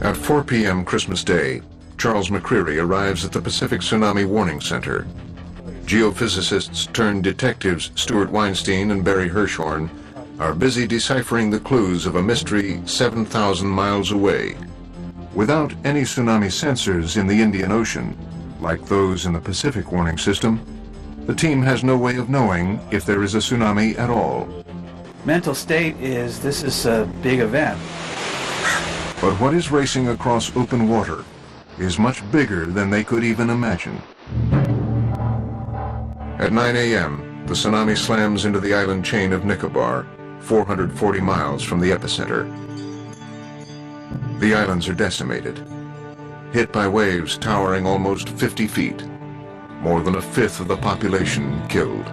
At 4 p.m. Christmas Day, Charles McCreary arrives at the Pacific Tsunami Warning Center. Geophysicists turned detectives Stuart Weinstein and Barry Hirschhorn are busy deciphering the clues of a mystery 7,000 miles away. Without any tsunami sensors in the Indian Ocean, like those in the Pacific Warning System, the team has no way of knowing if there is a tsunami at all. Mental state is, this is a big event. But what is racing across open water is much bigger than they could even imagine. At 9 a.m., the tsunami slams into the island chain of Nicobar, 440 miles from the epicenter. The islands are decimated, hit by waves towering almost 50 feet, more than a fifth of the population killed.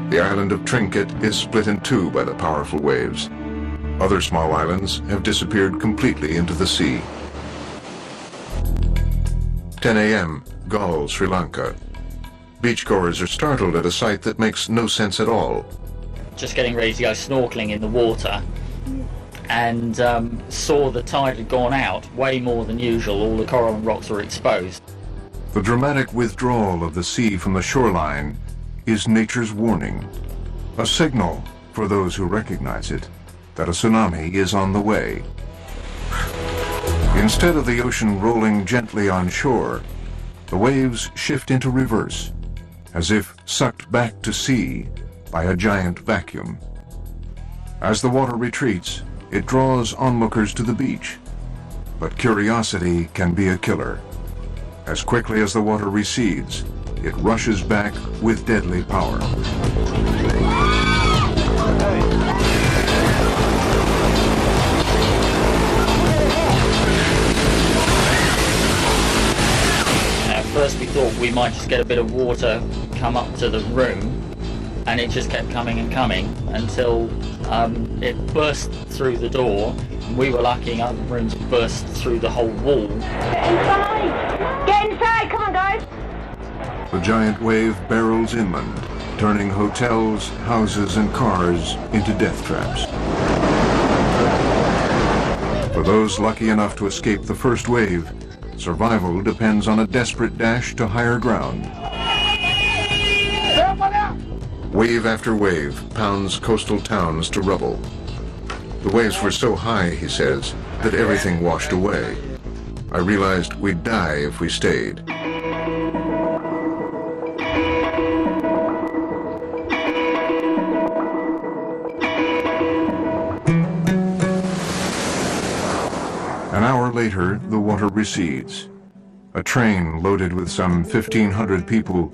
The island of Trinket is split in two by the powerful waves. Other small islands have disappeared completely into the sea. 10 a.m., Galle, Sri Lanka. Beachgoers are startled at a sight that makes no sense at all. Just getting ready to go snorkeling in the water and saw the tide had gone out way more than usual. All the coral and rocks were exposed. The dramatic withdrawal of the sea from the shoreline is nature's warning, a signal for those who recognize it that a tsunami is on the way. Instead of the ocean rolling gently on shore, the waves shift into reverse, as if sucked back to sea by a giant vacuum. As the water retreats, it draws onlookers to the beach. But curiosity can be a killer. As quickly as the water recedes, it rushes back with deadly power. At first we thought we might just get a bit of water come up to the room, and it just kept coming and coming until it burst through the door. We were lucky in other rooms it burst through the whole wall. Get inside! Get inside! Come on, guys! The giant wave barrels inland, turning hotels, houses, and cars into death traps. For those lucky enough to escape the first wave, survival depends on a desperate dash to higher ground. Wave after wave pounds coastal towns to rubble. The waves were so high, he says, that everything washed away. I realized we'd die if we stayed. An hour later, the water recedes. A train loaded with some 1,500 people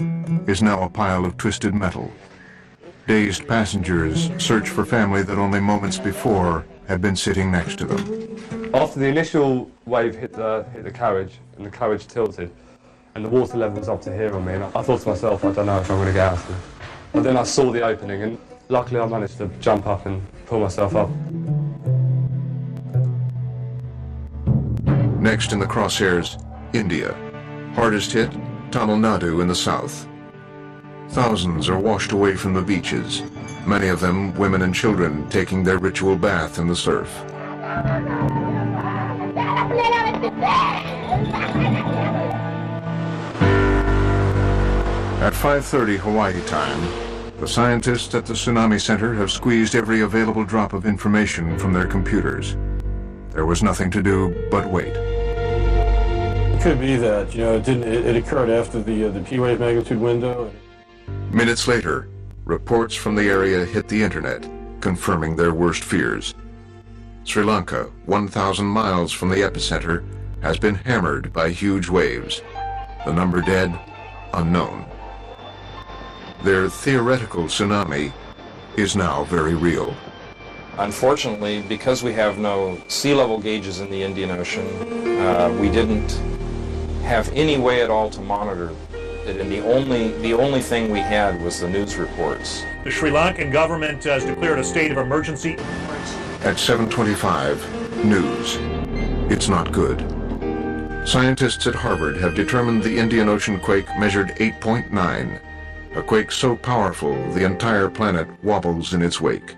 is now a pile of twisted metal. Dazed passengers search for family that only moments before had been sitting next to them. After the initial wave hit the carriage, and the carriage tilted, and the water level was up to here on me, and I thought to myself, I don't know if I'm going to get out of this. But then I saw the opening, and luckily I managed to jump up and pull myself up. Next in the crosshairs, India. Hardest hit, Tamil Nadu in the south. Thousands are washed away from the beaches, many of them women and children taking their ritual bath in the surf. At 5:30 Hawaii time, the scientists at the Tsunami Center have squeezed every available drop of information from their computers. There was nothing to do but wait. It could be that, it occurred after the P wave magnitude window. Minutes later, reports from the area hit the internet, confirming their worst fears. Sri Lanka, 1,000 miles from the epicenter, has been hammered by huge waves. The number dead, unknown. Their theoretical tsunami is now very real. Unfortunately, because we have no sea level gauges in the Indian Ocean, we didn't have any way at all to monitor it, and the only thing we had was the news reports. The Sri Lankan government has declared a state of emergency. At 7:25, news. It's not good. Scientists at Harvard have determined the Indian Ocean quake measured 8.9, a quake so powerful the entire planet wobbles in its wake.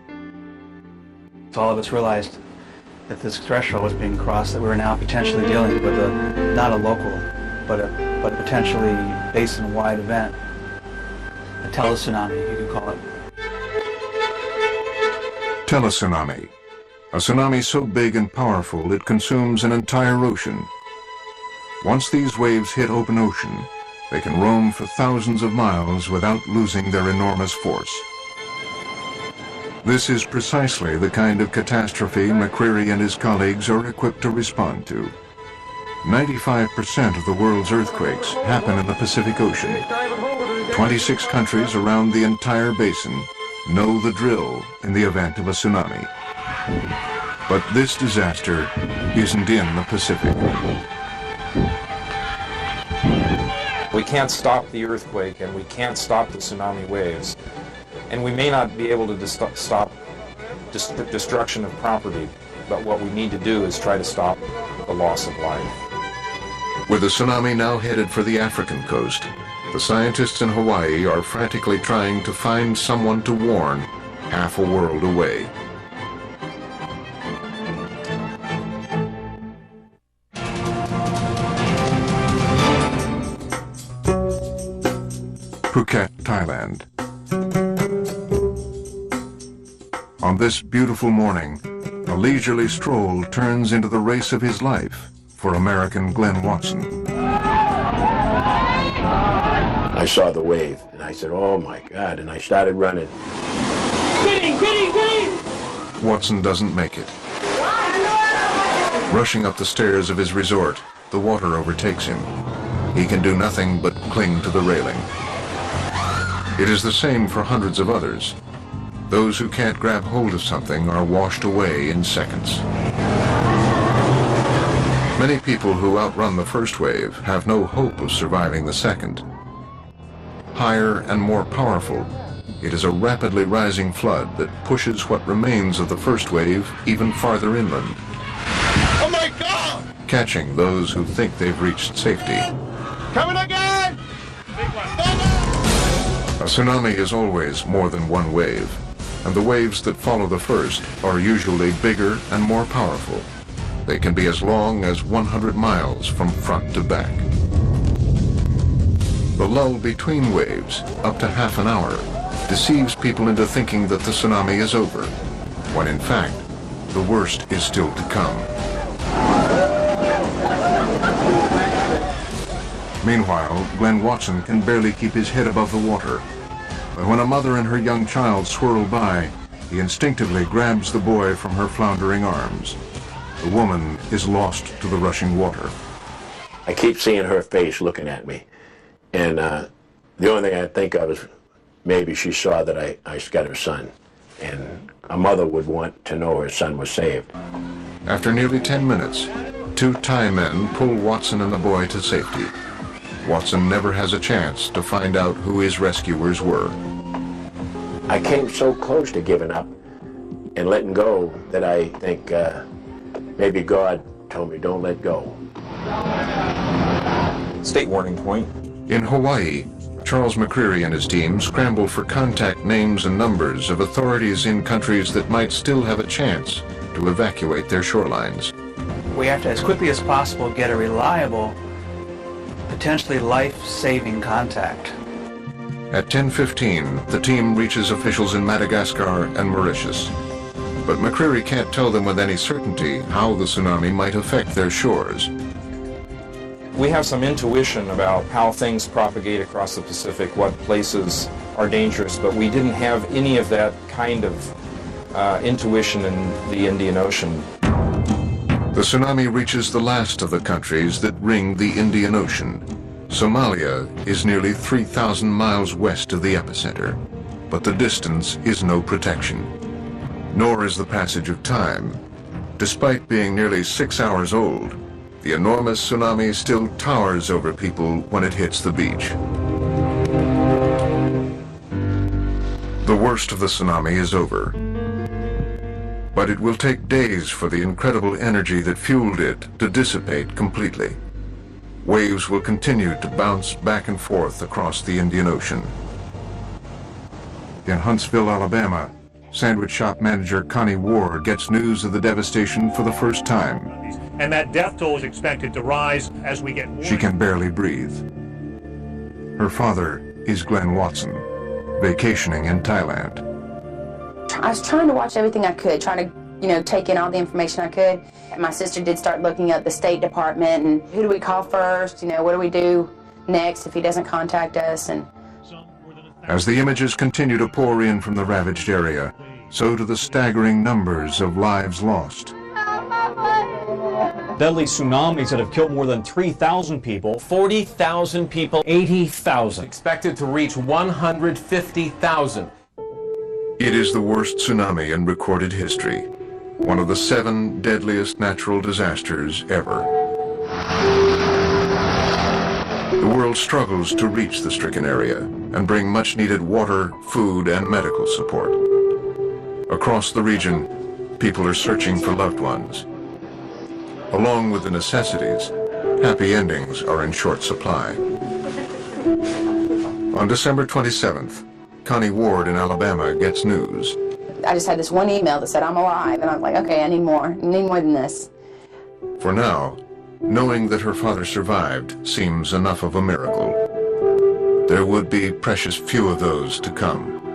All of us realized that this threshold was being crossed, that we were now potentially dealing with not a local, but a potentially basin-wide event, a tele-tsunami, you could call it. Tele-tsunami. A tsunami so big and powerful it consumes an entire ocean. Once these waves hit open ocean, they can roam for thousands of miles without losing their enormous force. This is precisely the kind of catastrophe McCreary and his colleagues are equipped to respond to. 95% of the world's earthquakes happen in the Pacific Ocean. 26 countries around the entire basin know the drill in the event of a tsunami. But this disaster isn't in the Pacific. We can't stop the earthquake and we can't stop the tsunami waves. And we may not be able to stop destruction of property, but what we need to do is try to stop the loss of life. With the tsunami now headed for the African coast, the scientists in Hawaii are frantically trying to find someone to warn half a world away. Phuket, Thailand. On this beautiful morning, a leisurely stroll turns into the race of his life for American Glenn Watson. I saw the wave, and I said, oh my God, and I started running. Watson doesn't make it. Rushing up the stairs of his resort, the water overtakes him. He can do nothing but cling to the railing. It is the same for hundreds of others. Those who can't grab hold of something are washed away in seconds. Many people who outrun the first wave have no hope of surviving the second. Higher and more powerful, it is a rapidly rising flood that pushes what remains of the first wave even farther inland. Oh my God! Catching those who think they've reached safety. Coming again! A tsunami is always more than one wave, and the waves that follow the first are usually bigger and more powerful. They can be as long as 100 miles from front to back. The lull between waves, up to half an hour, deceives people into thinking that the tsunami is over, when in fact, the worst is still to come. Meanwhile, Glenn Watson can barely keep his head above the water. But when a mother and her young child swirl by, he instinctively grabs the boy from her floundering arms. The woman is lost to the rushing water. I keep seeing her face looking at me. And the only thing I think of is maybe she saw that I got her son. And a mother would want to know her son was saved. After nearly 10 minutes, 2 Thai men pull Watson and the boy to safety. Watson never has a chance to find out who his rescuers were. I came so close to giving up and letting go that I think maybe God told me don't let go. State warning point. In Hawaii, Charles McCreary and his team scramble for contact names and numbers of authorities in countries that might still have a chance to evacuate their shorelines. We have to, as quickly as possible, get a reliable, potentially life-saving contact. At 10:15, the team reaches officials in Madagascar and Mauritius. But McCreary can't tell them with any certainty how the tsunami might affect their shores. We have some intuition about how things propagate across the Pacific, what places are dangerous, but we didn't have any of that kind of intuition in the Indian Ocean. The tsunami reaches the last of the countries that ring the Indian Ocean. Somalia is nearly 3,000 miles west of the epicenter, but the distance is no protection. Nor is the passage of time. Despite being nearly 6 hours old, the enormous tsunami still towers over people when it hits the beach. The worst of the tsunami is over. But it will take days for the incredible energy that fueled it to dissipate completely. Waves will continue to bounce back and forth across the Indian Ocean. In Huntsville, Alabama, sandwich shop manager Connie Ward gets news of the devastation for the first time. And that death toll is expected to rise as we get more. She can barely breathe. Her father is Glenn Watson, vacationing in Thailand. I was trying to watch everything I could, trying to, take in all the information I could. My sister did start looking up the State Department and who do we call first, what do we do next if he doesn't contact us. And as the images continue to pour in from the ravaged area, so do the staggering numbers of lives lost. Deadly tsunamis that have killed more than 3,000 people. 40,000 people. 80,000. Expected to reach 150,000. It is the worst tsunami in recorded history, one of the 7 deadliest natural disasters ever. The world struggles to reach the stricken area and bring much-needed water, food, and medical support. Across the region, people are searching for loved ones. Along with the necessities, happy endings are in short supply. On December 27th, Connie Ward in Alabama gets news. I just had this one email that said I'm alive, and I was like, okay, I need more than this. For now, knowing that her father survived seems enough of a miracle. There would be precious few of those to come.